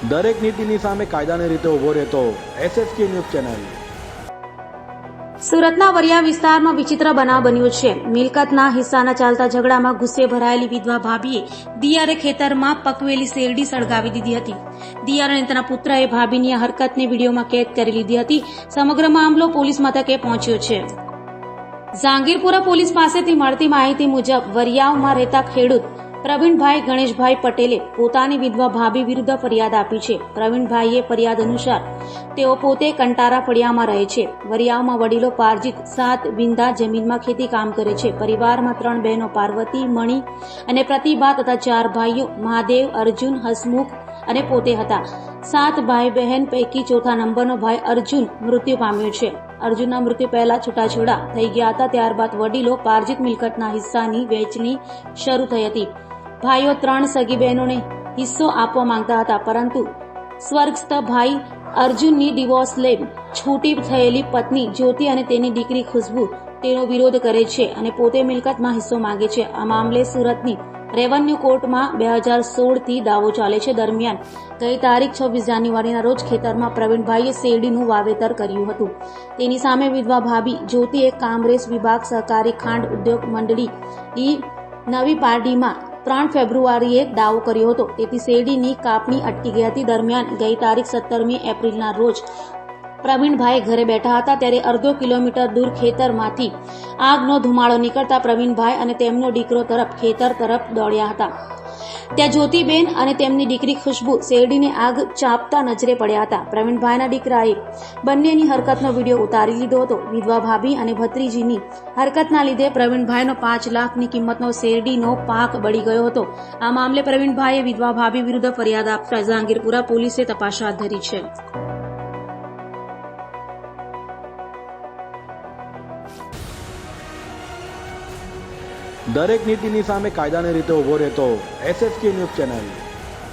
દરેક નીતિની સામે કાયદાની રીતે ઊભો રહેતો SSK ન્યૂઝ ચેનલ। સુરતના વરિયા વિસ્તારમાં વિચિત્ર બનાવ બન્યો છે। મિલકતના હિસ્સાના ચાલતા ઝઘડામાં ગુસ્સે ભરાયેલી વિધવા ભાભીએ દિયરે ખેતરમાં પકવેલી શેરડી સળગાવી દીધી હતી। દિયર અને તેના પુત્રએ ભાભીની આ હરકતને વિડીયોમાં કેદ કરી લીધી હતી। સમગ્ર મામલો પોલીસ મથકે પહોંચ્યો છે। ઝાંગીરપુરા પોલીસ પાસેથી મળતી માહિતી મુજબ વરિયાવમાં રહેતા ખેડૂત પ્રવીણભાઈ ગણેશભાઈ પટેલે પોતાની વિધવા ભાભી વિરુદ્ધ ફરિયાદ આપી છે। પ્રવીણભાઈએ ફરિયાદ અનુસાર તેઓ પોતે કંટારા ફળિયામાં રહે છે। વરિયાવમાં વડીલો પાર્જિત 7 વીંધા જમીનમાં ખેતી કામ કરે છે। પરિવારમાં 3 બહેનો પાર્વતી, મણી અને પ્રતિભા તથા 4 ભાઈઓ મહાદેવ, અર્જુન, હસમુખ અને પોતે હતા। 7 ભાઈ બહેન પૈકી ચોથા નંબરનો ભાઈ અર્જુન મૃત્યુ પામ્યો છે। અર્જુનના મૃત્યુ પહેલા છૂટાછેડા થઈ ગયા હતા। ત્યારબાદ વડીલો પાર્જિત મિલકતના હિસ્સાની વહેંચણી શરૂ થઈ હતી। ભાઈઓ 3 સગી બહેનોને હિસ્સો આપવા માંગતા હતા, પરંતુ સ્વર્ગસ્થ ભાઈ અર્જુનની ડિવોર્સ લઈ છૂટી થયેલી પત્ની જ્યોતિ અને તેની દીકરી ખુશ્બુ તેનો વિરોધ કરે છે અને પોતે મિલકતમાં હિસ્સો માંગે છે। આ મામલે સુરતની રેવન્યુ કોર્ટમાં 2016થી દાવો ચાલે છે। દરમિયાન ગઈ તારીખ 26 જાન્યુઆરીના રોજ ખેતરમાં પ્રવીણભાઈએ શેરડીનું વાવેતર કર્યું હતું। તેની સામે વિધવા ભાભી જ્યોતિએ કામરેજ વિભાગ સહકારી ખાંડ ઉદ્યોગ મંડળી નવી પારડીમાં 3 ફેબ્રુઆરીએ દાવો કર્યો હતો। તેથી શેરડીની કાપણી અટકી ગઈ હતી। દરમિયાન ગઈ તારીખ 17મી એપ્રિલના રોજ પ્રવીણભાઈ ઘરે બેઠા હતા, ત્યારે અડધો કિલોમીટર દૂર ખેતરમાંથી આગનો ધુમાડો નીકળતા પ્રવીણભાઈ અને તેમનો દીકરો ખેતર તરફ દોડ્યા હતા। ત્યાં જ્યોતિબેન અને તેમની દીકરી ખુશ્બુ શેરડીને આગ ચાંપતા નજરે પડ્યા હતા। પ્રવીણભાઈના દીકરાએ બંનેની હરકતનો વિડીયો ઉતારી લીધો હતો। વિધવા ભાભી અને ભત્રીજીની હરકતના લીધે પ્રવીણભાઈનો 5 લાખની કિંમતનો શેરડીનો પાક બળી ગયો હતો। આ મામલે પ્રવીણભાઈએ વિધવા ભાભી વિરુદ્ધ ફરિયાદ આપતા ઝાંગીરપુરા પોલીસે તપાસ હાથ ધરી છે। દરેક નીતિની સામે કાયદાની રીતે ઊભો રહેતો SSK ન્યૂઝ ચેનલ।